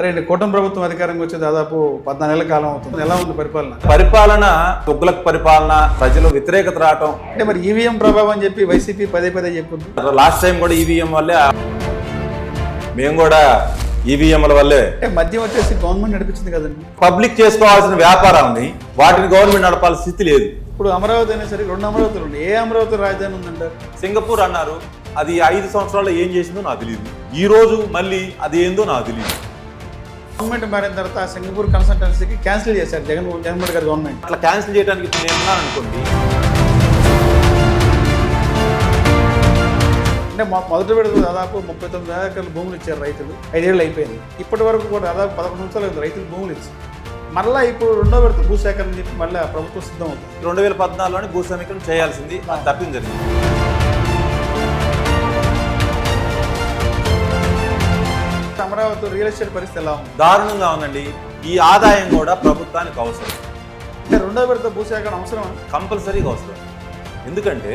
అరే కూటమి ప్రభుత్వం అధికారంకి వచ్చి దాదాపు 14 నెలల కాలం అవుతుంది. ఎలా ఉంది పరిపాలన తుగ్లక్ పరిపాలన, ప్రజలు వ్యతిరేకత రావటం. అంటే మరి ఈవీఎం ప్రభావం అని చెప్పి వైసీపీ పదే చెప్పుకుంది. లాస్ట్ టైం కూడా ఈవీఎం వల్లే, మేము కూడా ఈవీఎంల వల్లే. అంటే మద్యం వచ్చేసి గవర్నమెంట్ నడిపించింది కదండి. పబ్లిక్ చేసుకోవాల్సిన వ్యాపారాన్ని వాటిని గవర్నమెంట్ నడపాల్సిన స్థితి లేదు. ఇప్పుడు అమరావతి అయినా సరే 2 అమరావతులు ఉన్నాయి. ఏ అమరావతి రాజధాని ఉందంటారు? సింగపూర్ అన్నారు, అది 5 సంవత్సరాల్లో ఏం చేసిందో నాకు తెలియదు. ఈ రోజు మళ్ళీ అది ఏందో నాకు తెలియదు. గవర్నమెంట్ మారిన తర్వాత ఆ సింగపూర్ కన్సల్టెన్సీకి క్యాన్సిల్ చేశారు జగన్మోహన్ రెడ్డి గారు గవర్నమెంట్. అట్లా క్యాన్సిల్ చేయడానికి ఇప్పుడు నేను ఉన్నాను అనుకోండి. అంటే మొదటి విడత దాదాపు 39,000 ఎకరాల భూములు ఇచ్చారు రైతులు. 5 ఏళ్ళు అయిపోయింది. ఇప్పటి వరకు కూడా దాదాపు 11 సంవత్సరాలు రైతులు భూములు ఇచ్చారు. మళ్ళీ ఇప్పుడు 2వ విడత భూసేకరణ చెప్పి మళ్ళీ ప్రభుత్వం సిద్ధం అవుతుంది. 2014లోనే భూ సమీకరణ చేయాల్సింది, అది తప్పింది జరిగింది. అమరావతి రియల్ ఎస్టేట్ పరిస్థితి ఎలా ఉంది? దారుణంగా ఉందండి. ఈ ఆదాయం కూడా ప్రభుత్వానికి అవసరం. అంటే 2వ విడత భూసేకరణ అవసరం, కంపల్సరీగా అవసరం. ఎందుకంటే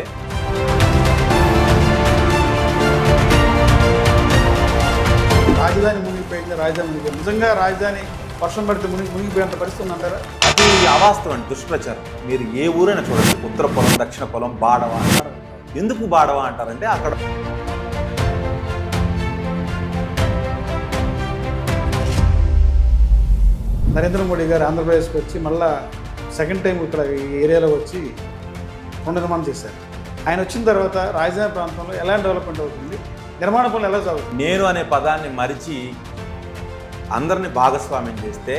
రాజధాని మునిగిపోయింది. రాజధాని మునిగిపోయింది. నిజంగా రాజధాని వర్షం పడితే మునిగిపోయేంత పరిస్థితి ఉందంటారా? అది అవాస్తవం అండి, దుష్ప్రచారం. మీరు ఏ ఊరైనా చూడండి, ఉత్తర పొలం, దక్షిణ పొలం, బాడవా అంటారు. ఎందుకు బాడవా అంటారంటే అక్కడ నరేంద్ర మోడీ గారు ఆంధ్రప్రదేశ్కి వచ్చి మళ్ళా సెకండ్ టైం ఇక్కడ ఈ ఏరియాలో వచ్చి పునర్నిర్మాణం చేశారు. ఆయన వచ్చిన తర్వాత రాజధాని ప్రాంతంలో ఎలాంటి డెవలప్మెంట్ అవుతుంది, నిర్మాణ పనులు ఎలా సాగుతుంది? నేను అనే పదాన్ని మరిచి అందరిని భాగస్వామ్యం చేస్తే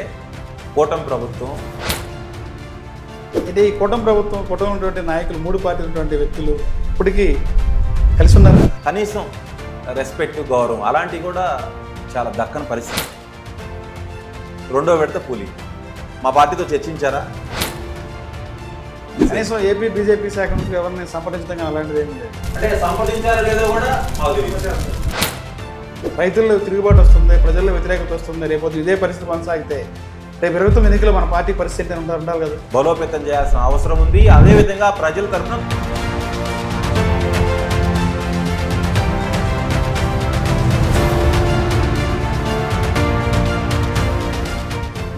కూటమి ప్రభుత్వం, అయితే ఈ కూటమి ప్రభుత్వం, కూటమి ఉన్నటువంటి నాయకులు, 3 పార్టీలు ఉన్నటువంటి వ్యక్తులు ఇప్పటికీ కలిసి ఉన్నారు. కనీసం రెస్పెక్ట్, గౌరవం అలాంటివి కూడా చాలా దక్కని పరిస్థితి. 2వ విడత కూలీ మా పార్టీతో చర్చించారా? కనీసం ఏపీ బీజేపీ శాఖ నుంచి ఎవరిని సంప్రదించడం అలాంటిది ఏమి లేదు. అంటే సంప్రదించారా లేదో కూడా రైతుల్లో తిరుగుబాటు వస్తుంది, ప్రజల్లో వ్యతిరేకత వస్తుంది. రేపు ఇదే పరిస్థితి కొనసాగితే రేపు 29 ఎన్నికలు మన పార్టీ పరిస్థితి ఉండాలి కదా. బలోపేతం చేయాల్సిన అవసరం ఉంది. అదేవిధంగా ప్రజల తరఫున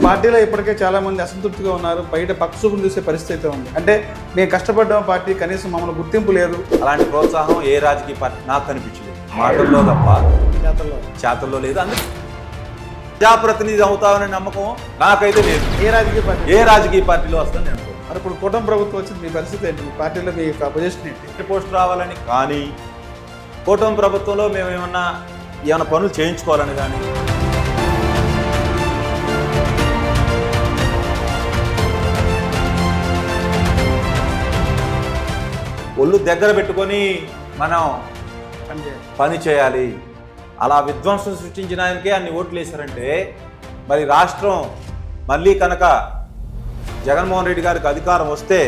పార్టీలో ఇప్పటికే చాలా మంది అసంతృప్తిగా ఉన్నారు. బయట పక్షులను చూసే పరిస్థితి ఉంది. అంటే మేము కష్టపడ్డాం, పార్టీ కనీసం మమ్మల్ని గుర్తింపు లేదు. అలాంటి ప్రోత్సాహం ఏ రాజకీయ పార్టీ నాకు కనిపించలేదు. మాటల్లో తప్ప చేతల్లో లేదు. అందుకే ప్రజాప్రతినిధి అవుతామనే నమ్మకం నాకైతే లేదు. ఏ రాజకీయ పార్టీలో వస్తుందని నేను అనుకోను. మరి ఇప్పుడు కూటమి ప్రభుత్వం వచ్చింది, మీ పరిస్థితి ఏంటి? మీ పార్టీలో మీ పొజిషన్ ఏంటి? పోస్ట్ రావాలని కానీ, కూటమి ప్రభుత్వంలో మేము ఏమైనా పనులు చేయించుకోవాలని కానీ, ఒళ్ళు దగ్గర పెట్టుకొని మనం పని చేయాలి. అలా విధ్వంసం సృష్టించిన ఆయనకే అన్ని ఓట్లు వేశారంటే మరి రాష్ట్రం మళ్ళీ కనుక జగన్మోహన్ రెడ్డి గారికి అధికారం వస్తే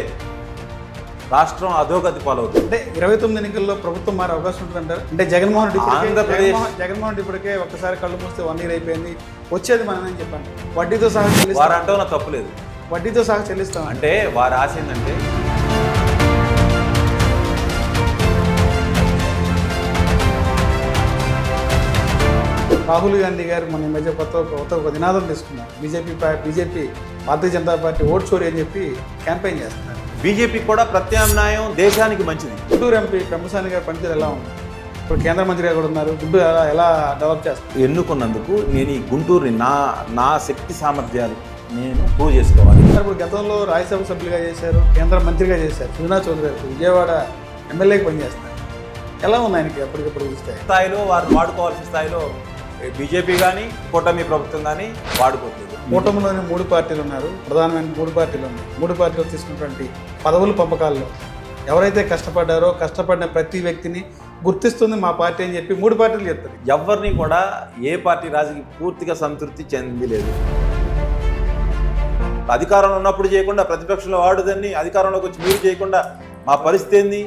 రాష్ట్రం అధోగతి పాలవుతుంది. అంటే 29 ఎన్నికల్లో ప్రభుత్వం మారే అవకాశం ఉంటుందంటారు? అంటే జగన్మోహన్ రెడ్డి ఇప్పటికే ఒక్కసారి కళ్ళు మూస్తే 1 ఇయర్ అయిపోయింది. వచ్చేది మనమని చెప్పండి, వడ్డీతో సహా చెల్లిస్తాం. వారు అంటే నా తప్పులేదు, వడ్డీతో సహా చెల్లిస్తాం. అంటే వారి ఆశ ఏంటంటే రాహుల్ గాంధీ గారు మన ఈ మధ్య కొత్త ఒక నినాదం తీసుకున్నారు. BJP Bharatiya Janata party vote చోరీ అని చెప్పి క్యాంపెయిన్ చేస్తున్నారు. బీజేపీ కూడా ప్రత్యామ్నాయం దేశానికి మంచిది. గుంటూరు ఎంపీ పెమ్మసాని గారి పనితీరు ఎలా ఉంది? ఇప్పుడు కేంద్ర మంత్రిగా కూడా ఉన్నారు. గుంటూరు ఎలా డెవలప్ చేస్తారు? ఎన్నుకున్నందుకు నేను ఈ గుంటూరుని నా శక్తి సామర్థ్యాలు నేను ప్రూవ్ చేసుకోవాలి. ఇప్పుడు గతంలో రాజ్యసభ సభ్యులుగా చేశారు, కేంద్ర మంత్రిగా చేశారు. సుజనా చౌదరి గారు విజయవాడ ఎమ్మెల్యేకి పనిచేస్తున్నారు. ఎలా ఉంది ఆయనకి అప్పటికప్పుడు చూస్తే? స్థాయిలో వారు వాడుకోవాల్సిన స్థాయిలో బీజేపీ కానీ కూటమి ప్రభుత్వం కానీ వాడుకోవట్లేదు. కూటమిలోని 3 పార్టీలు ఉన్నారు, ప్రధానమైన 3 పార్టీలు ఉన్నాయి. 3 పార్టీలు తీసుకున్నటువంటి పదవుల పంపకాల్లో ఎవరైతే కష్టపడ్డారో కష్టపడిన ప్రతి వ్యక్తిని గుర్తిస్తుంది మా పార్టీ అని చెప్పి 3 పార్టీలు చెప్తారు. ఎవరిని కూడా ఏ పార్టీ రాజకీయ పూర్తిగా సంతృప్తి చెంది లేదు. అధికారంలో ఉన్నప్పుడు చేయకుండా, ప్రతిపక్షంలో వాడుదని అధికారంలోకి వచ్చి మీరు చేయకుండా మా పరిస్థితి ఏంది?